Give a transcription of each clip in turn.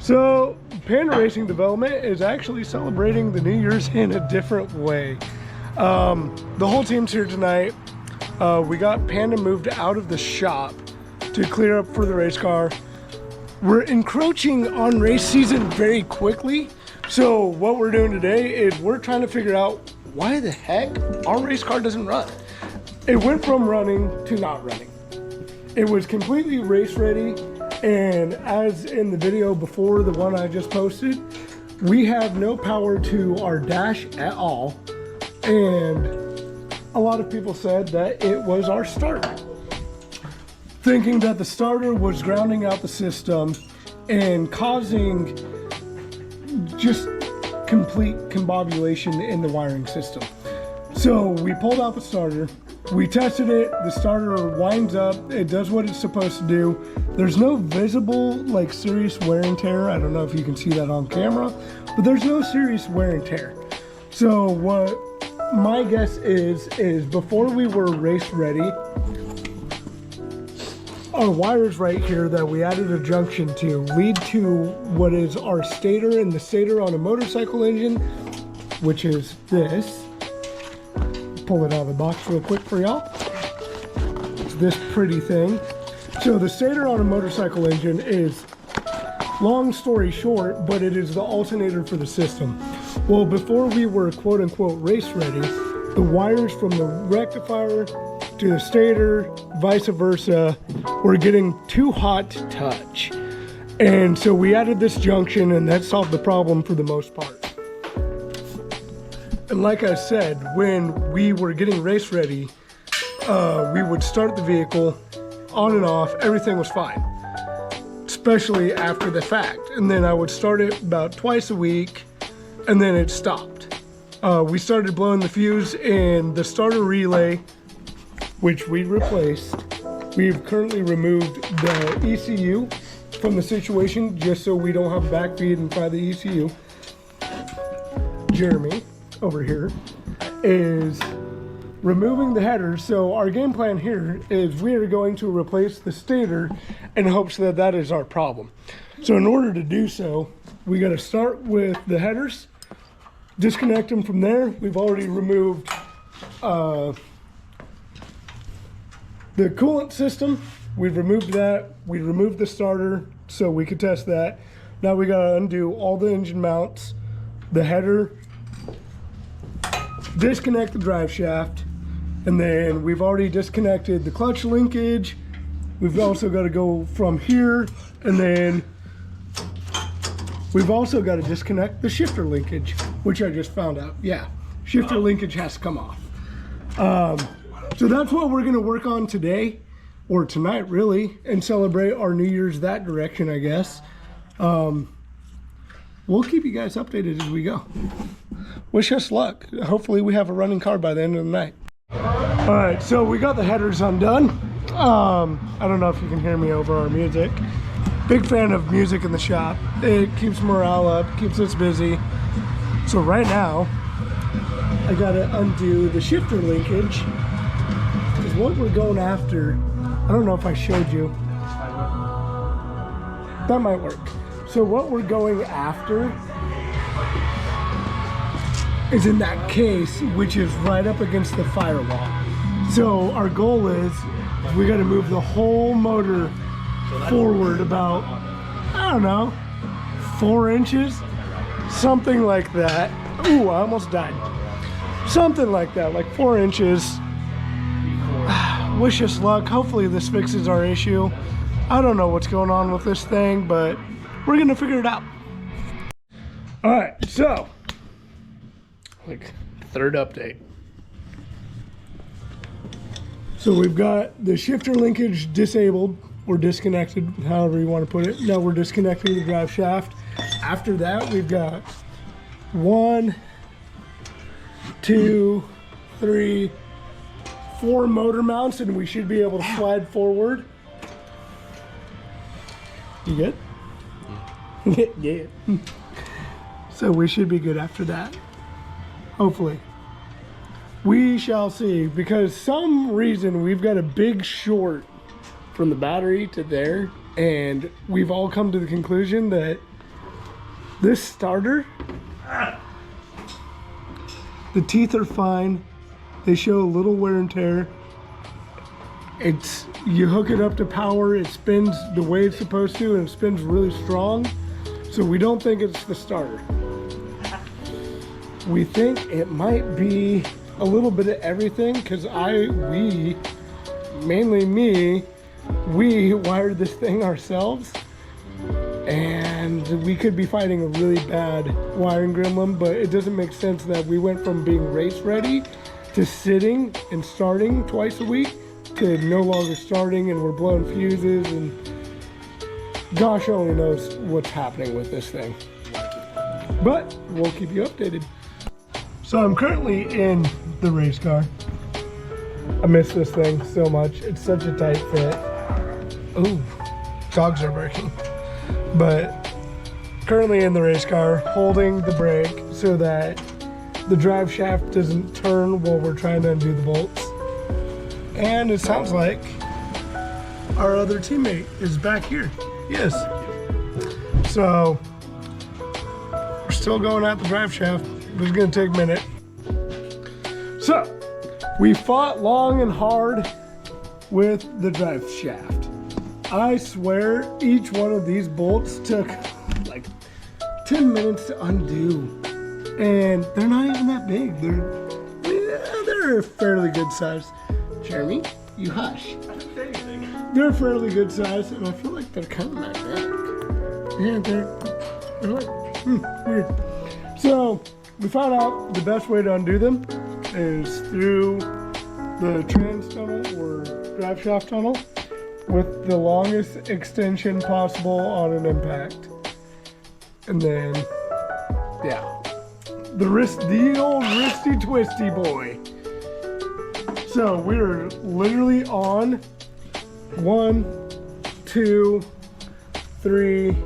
So, Panda Racing Development is actually celebrating the New Year's in a different way. The whole team's here tonight. We got Panda moved out of the shop to clear up for the race car. We're encroaching on race season very quickly. So what we're doing today is we're trying to figure out why the heck our race car doesn't run. It went from running to not running. It was completely race ready. And as in the video before, the one I just posted, we have no power to our dash at all. And a lot of people said that it was our starter, thinking that the starter was grounding out the system and causing just complete combobulation in the wiring system. So we pulled out the starter, we tested it, the starter winds up, it does what it's supposed to do. There's no visible like serious wear and tear. I don't know if you can see that on camera, but there's no serious wear and tear. So what my guess is before we were race ready, our wires right here that we added a junction to lead to what is our stator, and the stator on a motorcycle engine, which is this. Pull it out of the box real quick for y'all. It's this pretty thing. So the stator on a motorcycle engine is, long story short, but it is the alternator for the system. Well, before we were quote unquote race ready, the wires from the rectifier to the stator, vice versa, were getting too hot to touch. And so we added this junction, and that solved the problem for the most part. And like I said, when we were getting race ready, we would start the vehicle on and off, everything was fine, especially after the fact. And then I would start it about twice a week, and then it stopped. We started blowing the fuse in the starter relay, which we replaced. We've currently removed the ECU from the situation just so we don't have backfeed and fry the ECU. Jeremy over here is removing the header. So our game plan here is we are going to replace the stator in hopes that that is our problem. So in order to do so, we got to start with the headers, disconnect them from there. We've already removed the coolant system. We've removed that. We removed the starter so we could test that. Now we got to undo all the engine mounts, the header, disconnect the drive shaft, and then we've already disconnected the clutch linkage. We've also got to go from here, and then we've also got to disconnect the shifter linkage, which I just found out. Yeah, shifter linkage has to come off. So that's what we're going to work on today, or tonight really, and celebrate our New Year's that direction, I guess. We'll keep you guys updated as we go. Wish us luck. Hopefully we have a running car by the end of the night. All right, so we got the headers undone. I don't know if you can hear me over our music. Big fan of music in the shop. It keeps morale up, keeps us busy. So right now, I gotta undo the shifter linkage, because what we're going after, I don't know if I showed you. That might work. So what we're going after is in that case, which is right up against the firewall. So our goal is we got to move the whole motor forward about, I don't know, 4 inches, something like that. Ooh, I almost died. Something like that, like 4 inches. Wish us luck. Hopefully this fixes our issue. I don't know what's going on with this thing, but we're gonna figure it out. All right, so like third update. So we've got the shifter linkage disabled or disconnected, however you want to put it. Now we're disconnecting the drive shaft. After that, we've got 1, 2, 3, 4 motor mounts, and we should be able to slide forward. You good? Yeah. Yeah. So we should be good after that. Hopefully. We shall see, because some reason we've got a big short from the battery to there, and we've all come to the conclusion that This starter, the teeth are fine. They show a little wear and tear. You hook it up to power, it spins the way it's supposed to, and it spins really strong. So we don't think it's the starter. We think it might be a little bit of everything, because mainly me, we wired this thing ourselves, and we could be fighting a really bad wiring gremlin, but it doesn't make sense that we went from being race ready to sitting and starting twice a week to no longer starting, and we're blowing fuses, and gosh only knows what's happening with this thing. But we'll keep you updated. So I'm currently in the race car. I miss this thing so much. It's such a tight fit. Ooh, dogs are barking. But currently in the race car, holding the brake so that the drive shaft doesn't turn while we're trying to undo the bolts. And it sounds like our other teammate is back here. Yes. So we're still going at the drive shaft. It's gonna take a minute. So we fought long and hard with the drive shaft. I swear each one of these bolts took like 10 minutes to undo. And they're not even that big. They're a fairly good size. Jeremy, you hush. I didn't say anything. They're fairly good size, and I feel like they're kind of magnetic. Yeah, they're like, weird. So we found out the best way to undo them is through the trans tunnel or drive shaft tunnel with the longest extension possible on an impact. And then, yeah. The old wristy twisty boy. So we're literally on 1, 2, 3,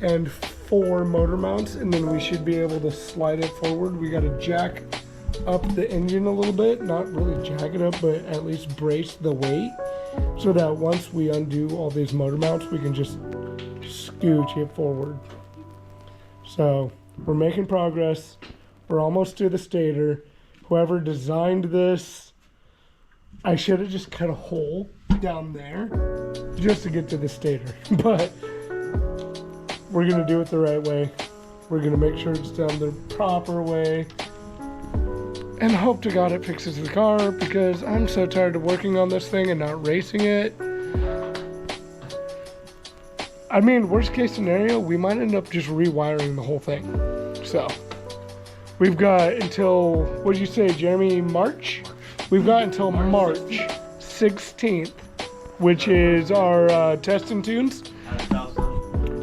and 4 motor mounts, and then we should be able to slide it forward. We got to jack up the engine a little bit, not really jack it up, but at least brace the weight so that once we undo all these motor mounts, we can just scooch it forward. So we're making progress. We're almost to the stator. Whoever designed this, I should have just cut a hole down there just to get to the stator. But we're gonna do it the right way. We're gonna make sure it's done the proper way. And hope to God it fixes the car, because I'm so tired of working on this thing and not racing it. I mean, worst case scenario, we might end up just rewiring the whole thing. So we've got until, what did you say, Jeremy, March? We've got until March 16th, which is our test and tunes.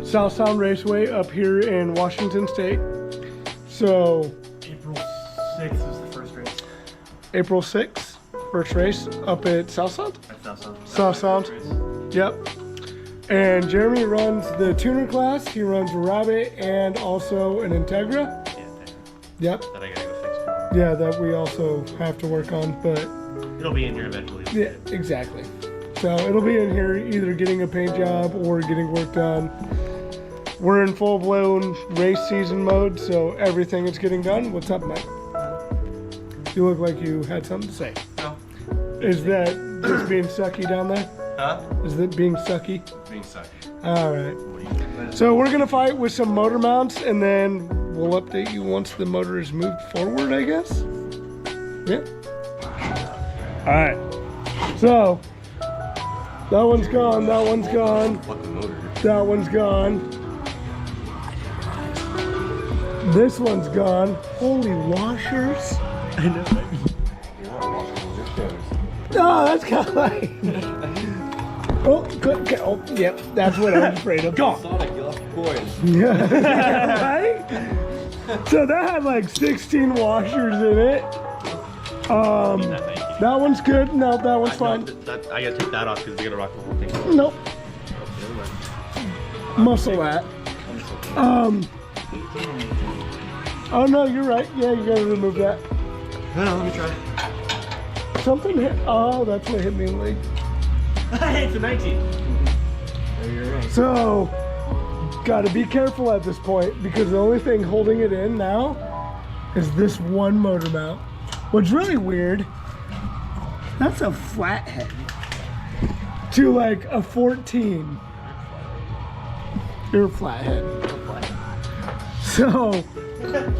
South Sound Raceway up here in Washington State. So April 6th is the first race. April 6th, first race up at South Sound? At South Sound. South Sound. Yep. And Jeremy runs the tuner class. He runs a Rabbit and also an Integra. Yeah, Yep. that I gotta go fix tomorrow. Yeah, that we also have to work on, but It'll be in here eventually. yeah, exactly. So it'll be in here either getting a paint job or getting work done. We're in full-blown race season mode, so everything is getting done. What's up, Mike? You look like you had something to say. No. Is that just being sucky down there? Huh? Is it being sucky? Being sucky. All right. So we're gonna fight with some motor mounts, and then we'll update you once the motor is moved forward, I guess. Yeah. All right. So that one's gone. That one's gone. Fucking motor. That one's gone. This one's gone. Holy washers. I know. Oh, that's kind of like. Oh, good. Oh, yep. That's what I was afraid of. Gone. Sonic, you lost your coins. Yeah. Right? So that had like 16 washers in it. That one's good. No, that one's fine. I gotta take that off because we gotta rock the whole thing. Nope. Muscle that. Oh no, you're right. Yeah, you gotta remove that. No, let me try. Something hit. Oh, that's what hit me in the leg. Hey, it's a 19. You're right. So, gotta be careful at this point because the only thing holding it in now is this one motor mount. What's really weird, that's a flathead to like a 14. You're a flathead. So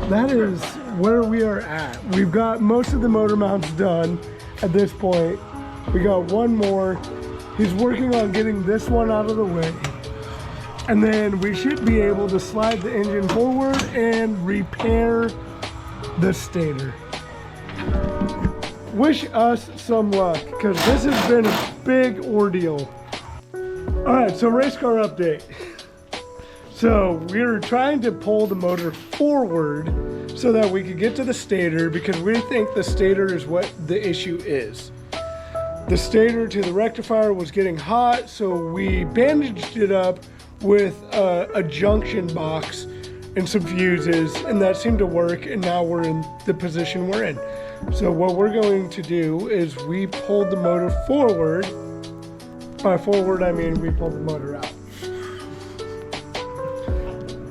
that is where we are at. We've got most of the motor mounts done at this point. We got one more. He's working on getting this one out of the way. And then we should be able to slide the engine forward and repair the stator. Wish us some luck, because this has been a big ordeal. All right, so race car update. So we're trying to pull the motor forward so that we could get to the stator, because we think the stator is what the issue is. The stator to the rectifier was getting hot, so we bandaged it up with a junction box and some fuses, and that seemed to work, and now we're in the position we're in. So what we're going to do is we pulled the motor forward. By forward, I mean we pulled the motor out.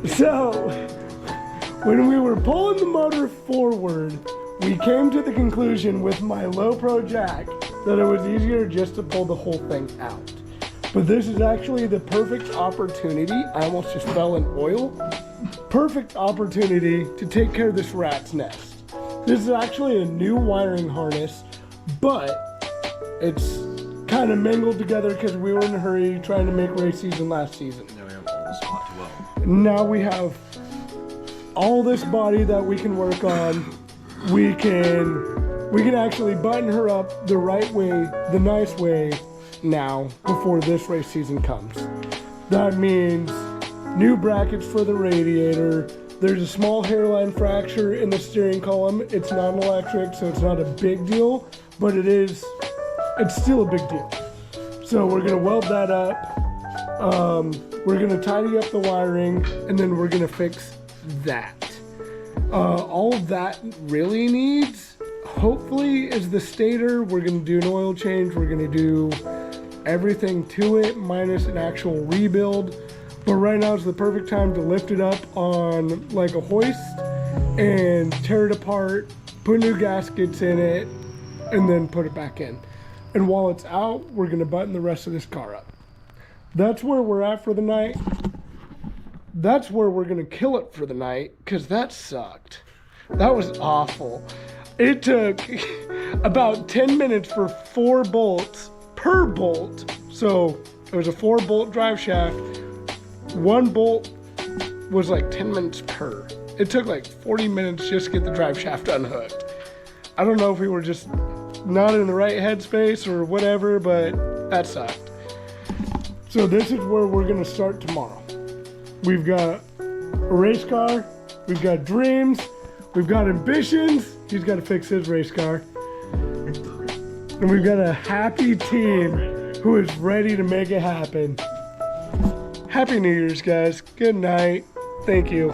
So when we were pulling the motor forward, we came to the conclusion with my low pro jack that it was easier just to pull the whole thing out. But this is actually the perfect opportunity. I almost just fell in oil. Perfect opportunity to take care of this rat's nest. This is actually a new wiring harness, but it's kind of mangled together because we were in a hurry trying to make race season last season. Now we have all this spot to weld. Now we have all this body that we can work on. We can actually button her up the right way, the nice way now before this race season comes. That means new brackets for the radiator. There's a small hairline fracture in the steering column. It's non-electric, so it's not a big deal, but it's still a big deal. So we're gonna weld that up. We're gonna tidy up the wiring, and then we're gonna fix that. All that really needs, hopefully, is the stator. We're gonna do an oil change. We're gonna do everything to it, minus an actual rebuild. But right now is the perfect time to lift it up on like a hoist and tear it apart, put new gaskets in it, and then put it back in. And while it's out, we're gonna button the rest of this car up. That's where we're at for the night. That's where we're gonna kill it for the night, because that sucked. That was awful. It took about 10 minutes for 4 bolts per bolt. So it was a 4-bolt drive shaft. 1 bolt was like 10 minutes per. It took like 40 minutes just to get the drive shaft unhooked. I don't know if we were just not in the right headspace or whatever, but that sucked. So this is where we're gonna start tomorrow. We've got a race car, we've got dreams, we've got ambitions. He's got to fix his race car. And we've got a happy team who is ready to make it happen. Happy New Year's, guys. Good night. Thank you.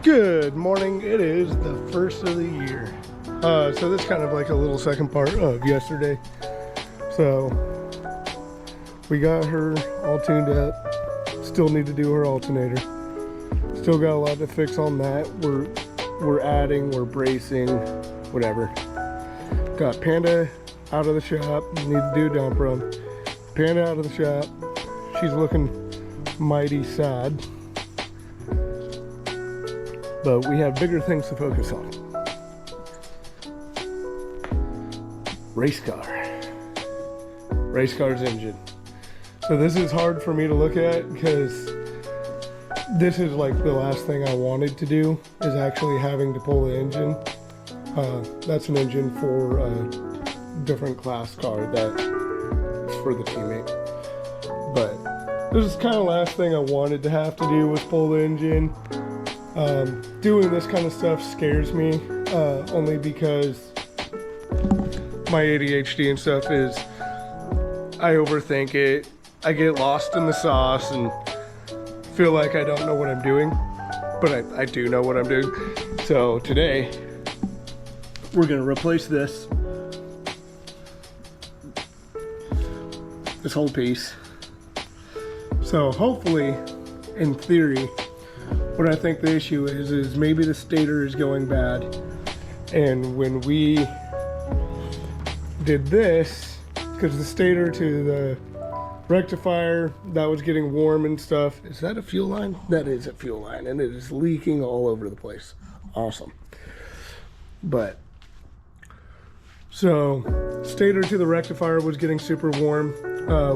Good morning. It is the first of the year. So this is kind of like a little second part of yesterday. So we got her all tuned up. Still need to do her alternator. Still got a lot to fix on that. We're adding, we're bracing, whatever. Got Panda out of the shop. Need to do a dump run. Panda out of the shop. She's looking mighty sad. But we have bigger things to focus on. Race car. Race car's engine. So this is hard for me to look at because this is like the last thing I wanted to do, is actually having to pull the engine. That's an engine for a different class car that is for the teammate. But this is kind of the last thing I wanted to have to do was pull the engine. Doing this kind of stuff scares me, only because my ADHD and stuff is, I overthink it. I get lost in the sauce and feel like I don't know what I'm doing, but I do know what I'm doing. So today, we're gonna replace this whole piece. So hopefully in theory, what I think the issue is maybe the stator is going bad. And when we did this, because the stator to the rectifier, that was getting warm and stuff. Is that a fuel line? That is a fuel line, and it is leaking all over the place. Awesome. But so stator to the rectifier was getting super warm.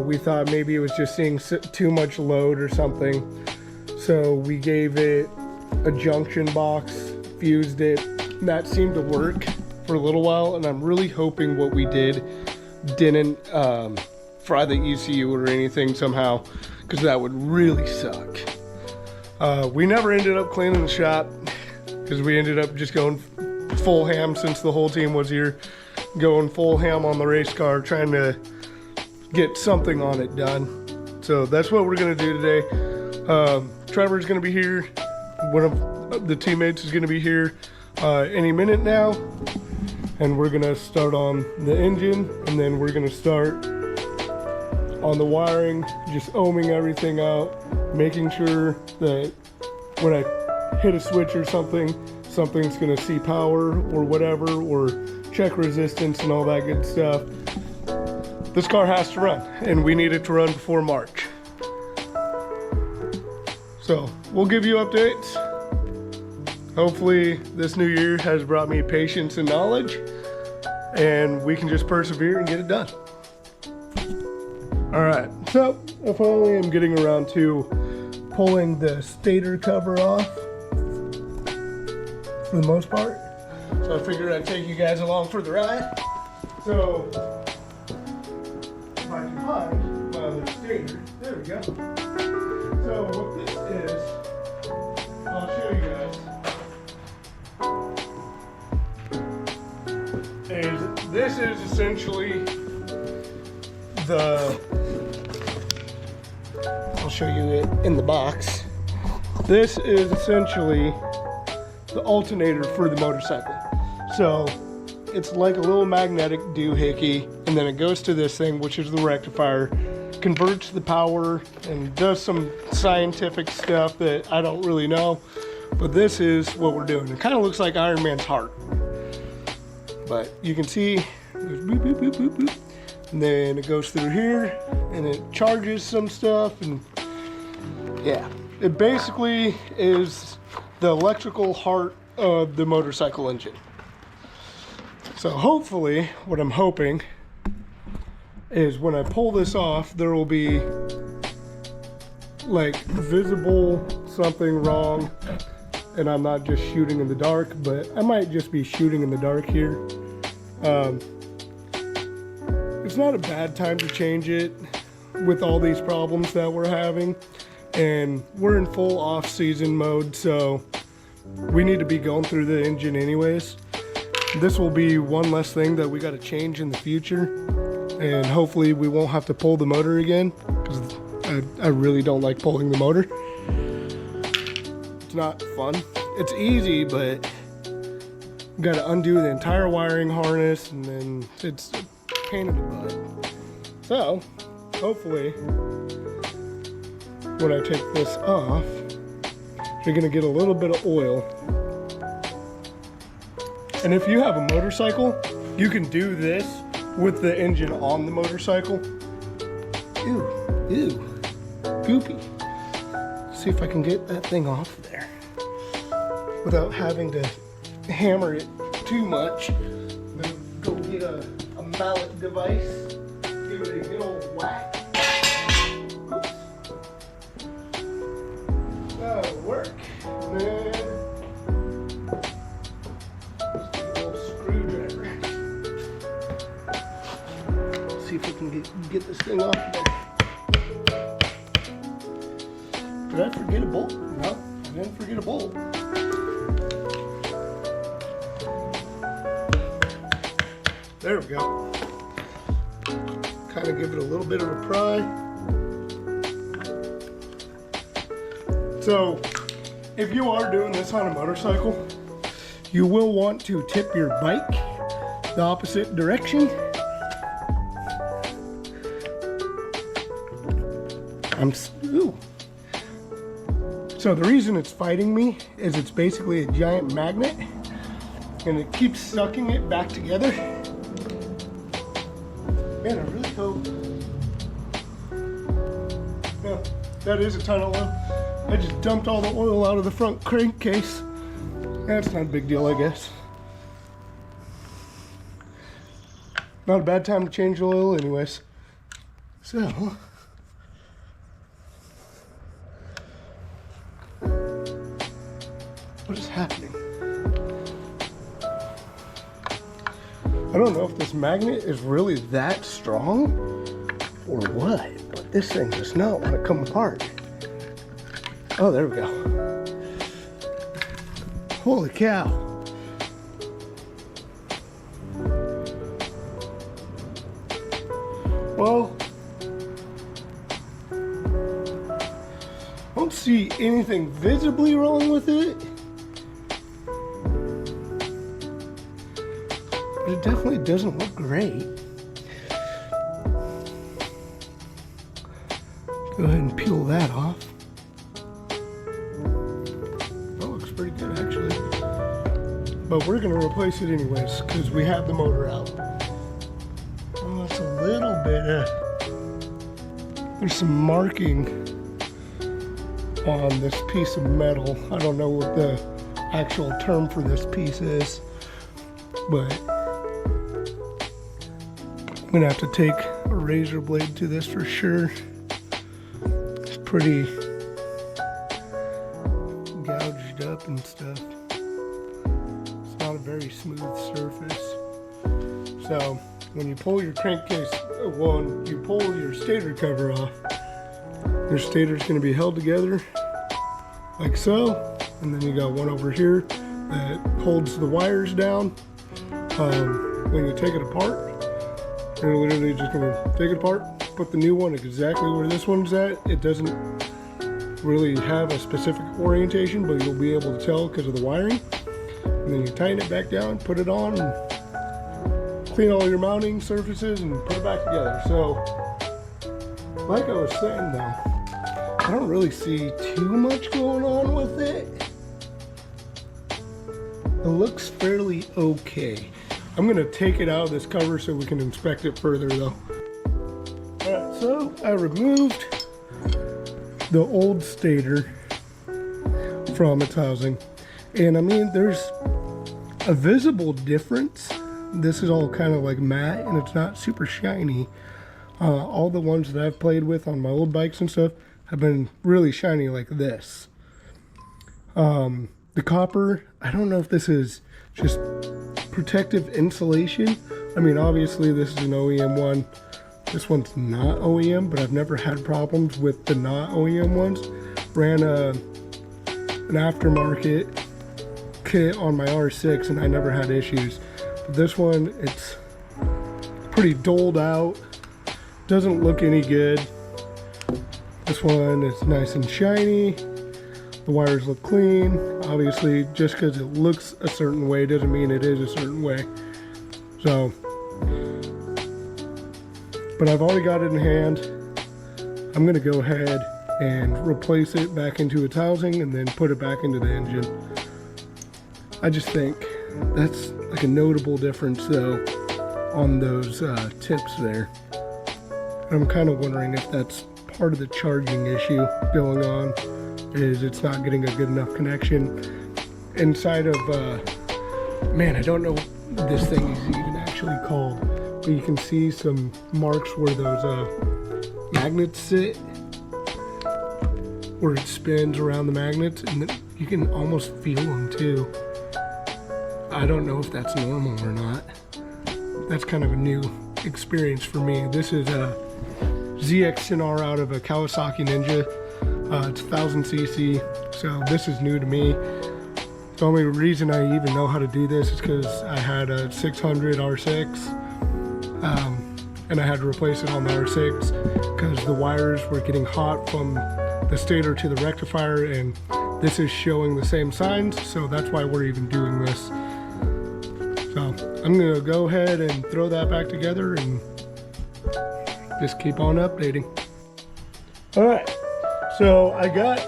We thought maybe it was just seeing too much load or something. So we gave it a junction box, fused it. That seemed to work for a little while, and I'm really hoping what we did didn't fry the ECU or anything somehow, because that would really suck. We never ended up cleaning the shop because we ended up just going full ham since the whole team was here, going full ham on the race car, trying to get something on it done. So that's what we're gonna do today. Trevor's gonna be here. One of the teammates is gonna be here any minute now, and we're gonna start on the engine, and then we're gonna start on the wiring, just ohming everything out, making sure that when I hit a switch or something, something's gonna see power or whatever, or check resistance and all that good stuff. This car has to run, and we need it to run before March. So we'll give you updates. Hopefully this new year has brought me patience and knowledge, and we can just persevere and get it done. All right, so I finally am getting around to pulling the stator cover off for the most part. So I figured I'd take you guys along for the ride. So if I can find my other stator, there we go. So what this is, I'll show you guys, is this is essentially I'll show you it in the box. This is essentially the alternator for the motorcycle. So it's like a little magnetic doohickey, and then it goes to this thing, which is the rectifier, converts the power and does some scientific stuff that I don't really know, but this is what we're doing. It kind of looks like Iron Man's heart, but you can see it goes boop, boop, boop, boop, boop. And then it goes through here and it charges some stuff, and yeah, it basically is the electrical heart of the motorcycle engine. So hopefully, what I'm hoping is when I pull this off, there will be like visible something wrong, and I'm not just shooting in the dark, but I might just be shooting in the dark here. It's not a bad time to change it with all these problems that we're having, and we're in full off-season mode, so we need to be going through the engine anyways. This will be one less thing that we got to change in the future, and hopefully we won't have to pull the motor again, because I really don't like pulling the motor. It's not fun. It's easy, but you got to undo the entire wiring harness, and then it's a pain in the butt. So hopefully when I take this off, you're gonna get a little bit of oil. And if you have a motorcycle, you can do this with the engine on the motorcycle. Ew, ew, goopy. See if I can get that thing off there without having to hammer it too much. Then go get a mallet device, give it a good old whack. Oops. That'll work. Then just a little screwdriver. See if we can get this thing off there. Did I forget a bolt? No, I didn't forget a bolt. There we go. Kind of give it a little bit of a pry. So, if you are doing this on a motorcycle, you will want to tip your bike the opposite direction. So the reason it's fighting me is it's basically a giant magnet and it keeps sucking it back together. Man, I really hope. Yeah, that is a ton of oil. I just dumped all the oil out of the front crankcase. That's not a big deal, I guess. Not a bad time to change the oil anyways. So, what is happening? I don't know if this magnet is really that strong or what, but this thing does not want to come apart. Oh, there we go. Holy cow. Well, I don't see anything visibly wrong with it. But it definitely doesn't look great. Go ahead and peel that off. That looks pretty good actually. But we're gonna replace it anyways because we have the motor out. Oh, it's a little bit, there's some marking on this piece of metal. I don't know what the actual term for this piece is, but I'm gonna have to take a razor blade to this for sure. It's pretty gouged up and stuff. It's not a very smooth surface. So when you pull your crankcase, well, when you pull your stator cover off, your stator's gonna be held together like so. And then you got one over here that holds the wires down. When you take it apart, you're literally just gonna take it apart, put the new one exactly where this one's at. It doesn't really have a specific orientation, but you'll be able to tell because of the wiring. And then you tighten it back down, put it on, and clean all your mounting surfaces and put it back together. So, like I was saying though, I don't really see too much going on with it. It looks fairly okay. I'm gonna take it out of this cover so we can inspect it further though. Alright, so I removed the old stator from its housing. And I mean, there's a visible difference. This is all kind of like matte and it's not super shiny. All the ones that I've played with on my old bikes and stuff have been really shiny like this. The copper, I don't know if this is just protective insulation. I mean, obviously this is an OEM one. This one's not OEM, but I've never had problems with the not OEM ones. Ran an aftermarket kit on my R6 and I never had issues. But this one, it's pretty doled out. Doesn't look any good. This one is nice and shiny. The wires look clean. Obviously, just because it looks a certain way doesn't mean it is a certain way. So, but I've already got it in hand. I'm gonna go ahead and replace it back into its housing and then put it back into the engine. I just think that's like a notable difference though on those tips there. I'm kind of wondering if that's part of the charging issue going on, is it's not getting a good enough connection inside of, man, I don't know what this thing is even actually called, but you can see some marks where those magnets sit, where it spins around the magnets, and you can almost feel them too. I don't know if that's normal or not. That's kind of a new experience for me. This is a ZX-10R out of a Kawasaki Ninja. It's 1000cc, so this is new to me. The only reason I even know how to do this is because I had a 600 R6, and I had to replace it on the R6 because the wires were getting hot from the stator to the rectifier, and this is showing the same signs, so that's why we're even doing this. So I'm gonna go ahead and throw that back together and just keep on updating. All right, so I got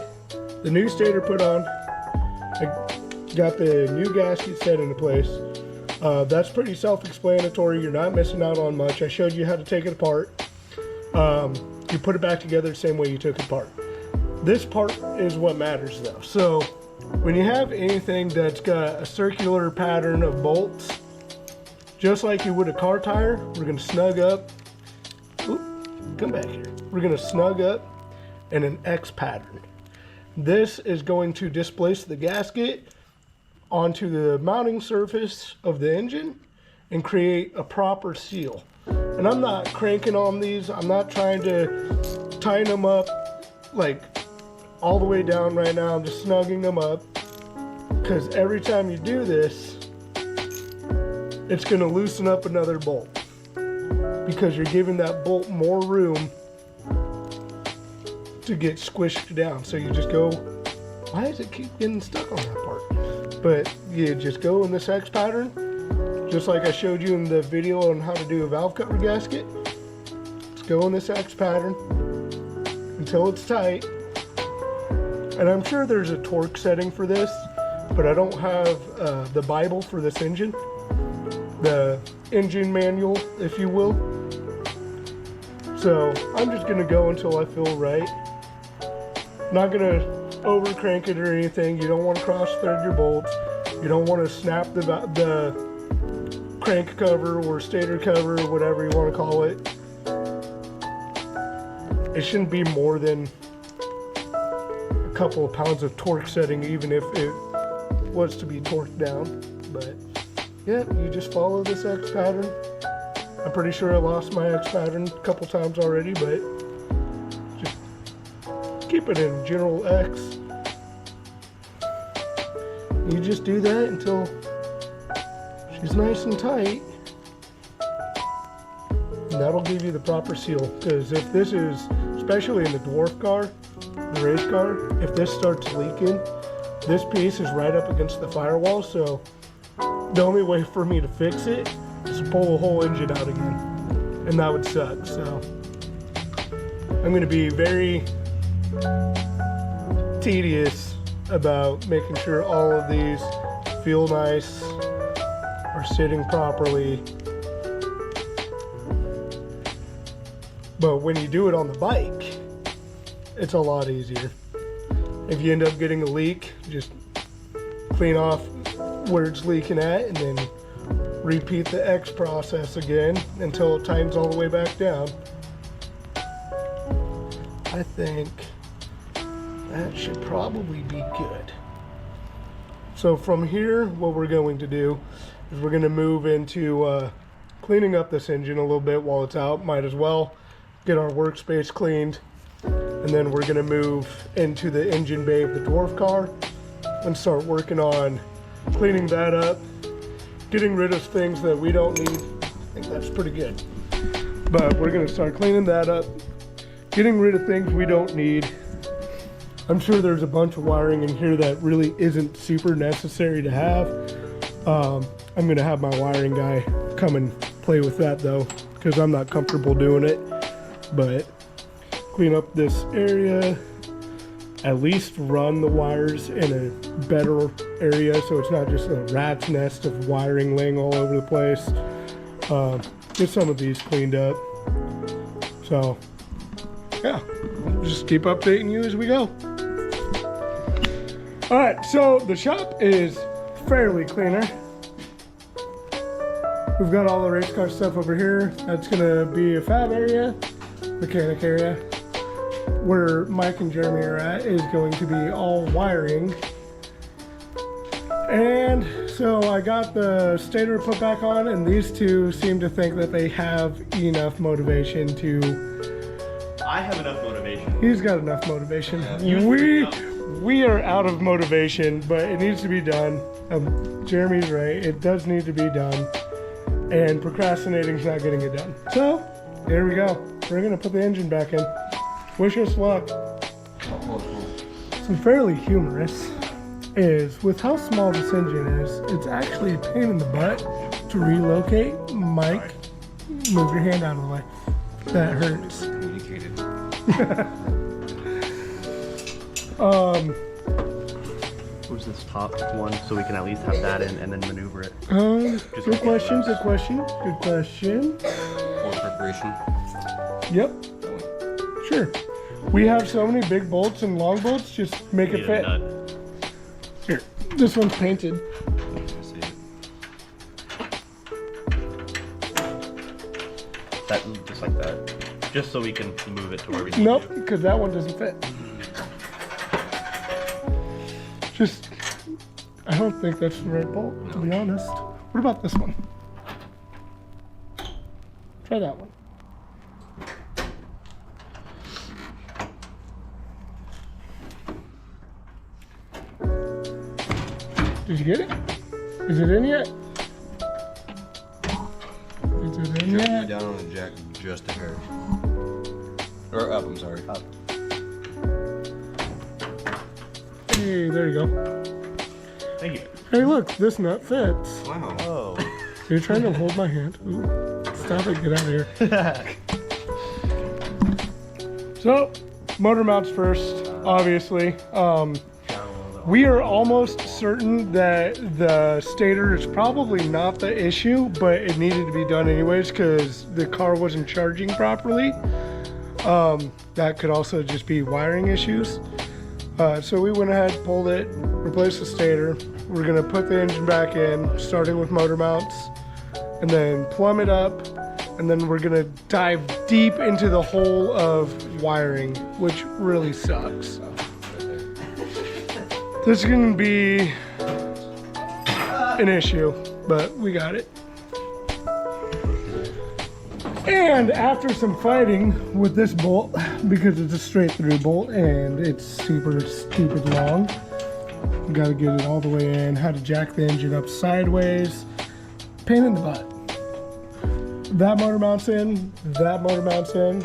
the new stator put on. I got the new gasket set into place. That's pretty self-explanatory. You're not missing out on much. I showed you how to take it apart. You put it back together the same way you took it apart. This part is what matters though. So when you have anything that's got a circular pattern of bolts, just like you would a car tire, we're gonna snug up. Oop, come back here. We're gonna snug up in an X pattern. This is going to displace the gasket onto the mounting surface of the engine and create a proper seal. And I'm not cranking on these. I'm not trying to tighten them up like all the way down right now. I'm just snugging them up, because every time you do this, it's going to loosen up another bolt, because you're giving that bolt more room to get squished down. So you just go, why does it keep getting stuck on that part? But you just go in this X pattern, just like I showed you in the video on how to do a valve cover gasket. Just go in this X pattern until it's tight. And I'm sure there's a torque setting for this, but I don't have the Bible for this engine, the engine manual, if you will. So I'm just gonna go until I feel right. Not gonna over crank it or anything. You don't want to cross thread your bolts. You don't want to snap the crank cover or stator cover, whatever you want to call it. It shouldn't be more than a couple of pounds of torque setting, even if it was to be torqued down. But yeah, you just follow this X pattern. I'm pretty sure I lost my X pattern a couple times already, but just keep it in general X. You just do that until she's nice and tight, and that'll give you the proper seal. Because if this is, especially in the dwarf car, the race car, if this starts leaking, this piece is right up against the firewall, so the only way for me to fix it is to pull the whole engine out again, and that would suck. So I'm going to be very tedious about making sure all of these feel nice, are sitting properly. But when you do it on the bike, it's a lot easier. If you end up getting a leak, just clean off where it's leaking at and then repeat the X process again until it tightens all the way back down. I think that should probably be good. So from here, what we're going to do is we're going to move into cleaning up this engine a little bit while it's out. Might as well get our workspace cleaned. And then we're going to move into the engine bay of the dwarf car and start working on cleaning that up, getting rid of things that we don't need. I think that's pretty good. But we're going to start cleaning that up, getting rid of things we don't need. I'm sure there's a bunch of wiring in here that really isn't super necessary to have. I'm gonna have my wiring guy come and play with that though, because I'm not comfortable doing it. But clean up this area, at least run the wires in a better area so it's not just a rat's nest of wiring laying all over the place. Get some of these cleaned up. So yeah, just keep updating you as we go. All right, so the shop is fairly cleaner. We've got all the race car stuff over here. That's gonna be a fab area, mechanic area. Where Mike and Jeremy are at is going to be all wiring. And so I got the stator put back on, and these two seem to think that they have enough motivation to... I have enough motivation. He's got enough motivation. Yeah, we are out of motivation, but it needs to be done. Jeremy's right, it does need to be done. And procrastinating's not getting it done. So, there we go. We're gonna put the engine back in. Wish us luck. Some fairly humorous is, with how small this engine is, it's actually a pain in the butt to relocate. Mike, move your hand out of the way. That hurts. Who's this top one so we can at least have that in and then maneuver it? Good question, good question, good question. More preparation. Yep, sure. We have so many big bolts and long bolts, just make it Need a fit. nut. Here, this one's painted. I see it. That just like that. Just so we can move it to where we need Nope, to. because that one doesn't fit. Just, I don't think that's the right bolt, to be honest. What about this one? Try that one. Did you get it? Is it in yet? Is it in Just yet? down on the jack just a hair. Or up, I'm sorry. Up. Hey, there you go. Thank you. Hey, look, this nut fits. Wow. Oh. You're trying to hold my hand. Ooh, stop it, get out of here. So, motor mounts first, obviously. We are almost certain that the stator is probably not the issue, but it needed to be done anyways because the car wasn't charging properly. That could also just be wiring issues. So we went ahead, pulled it, replaced the stator. We're gonna put the engine back in, starting with motor mounts, and then plumb it up, and then we're gonna dive deep into the hole of wiring, which really sucks. This is gonna be an issue, but we got it. And after some fighting with this bolt, because it's a straight through bolt and it's super stupid long, we gotta get it all the way in, how to jack the engine up sideways, pain in the butt. That motor mounts in, that motor mounts in,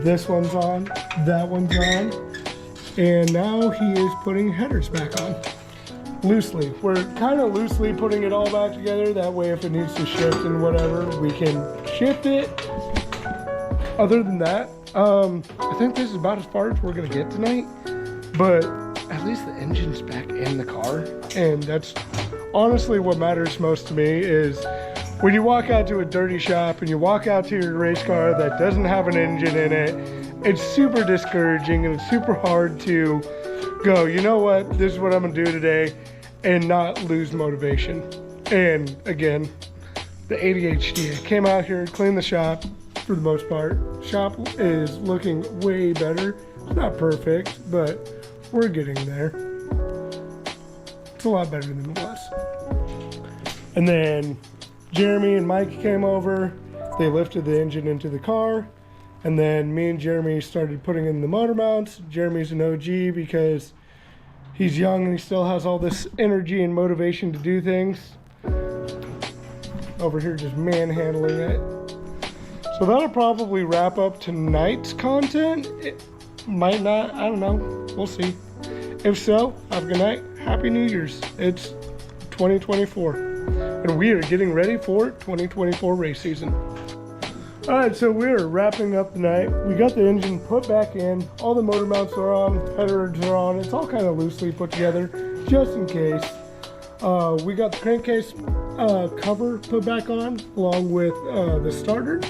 this one's on, that one's on, and now he is putting headers back on. Loosely. We're kind of loosely putting it all back together, that way if it needs to shift and whatever, we can shift it. Other than that, I think this is about as far as we're gonna get tonight, but at least the engine's back in the car, and that's honestly what matters most to me. Is when you walk out to a dirty shop and you walk out to your race car that doesn't have an engine in it, it's super discouraging and it's super hard to go, you know what, this is what I'm gonna do today, and not lose motivation. And again, the ADHD. I came out here, cleaned the shop for the most part. Shop is looking way better. It's not perfect, but we're getting there. It's a lot better than it was. And then Jeremy and Mike came over. They lifted the engine into the car. And then me and Jeremy started putting in the motor mounts. Jeremy's an OG because he's young and he still has all this energy and motivation to do things. Over here just manhandling it. So that'll probably wrap up tonight's content. It might not, I don't know, we'll see. If so, have a good night. Happy New Year's. It's 2024. And we are getting ready for 2024 race season. All right, so we're wrapping up the night. We got the engine put back in. All the motor mounts are on, headers are on. It's all kind of loosely put together, just in case. We got the crankcase cover put back on, along with the starter.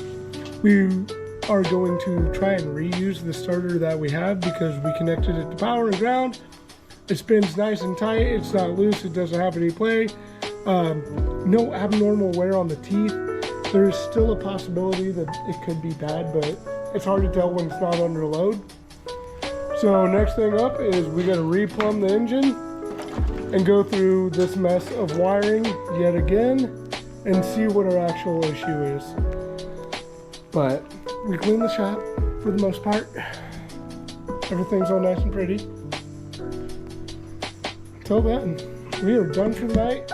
We are going to try and reuse the starter that we have because we connected it to power and ground. It spins nice and tight. It's not loose. It doesn't have any play. No abnormal wear on the teeth. There's still a possibility that it could be bad, but it's hard to tell when it's not under load. So next thing up is we got to replumb the engine and go through this mess of wiring yet again and see what our actual issue is. But we cleaned the shop for the most part. Everything's all nice and pretty. Until then, we are done for the night.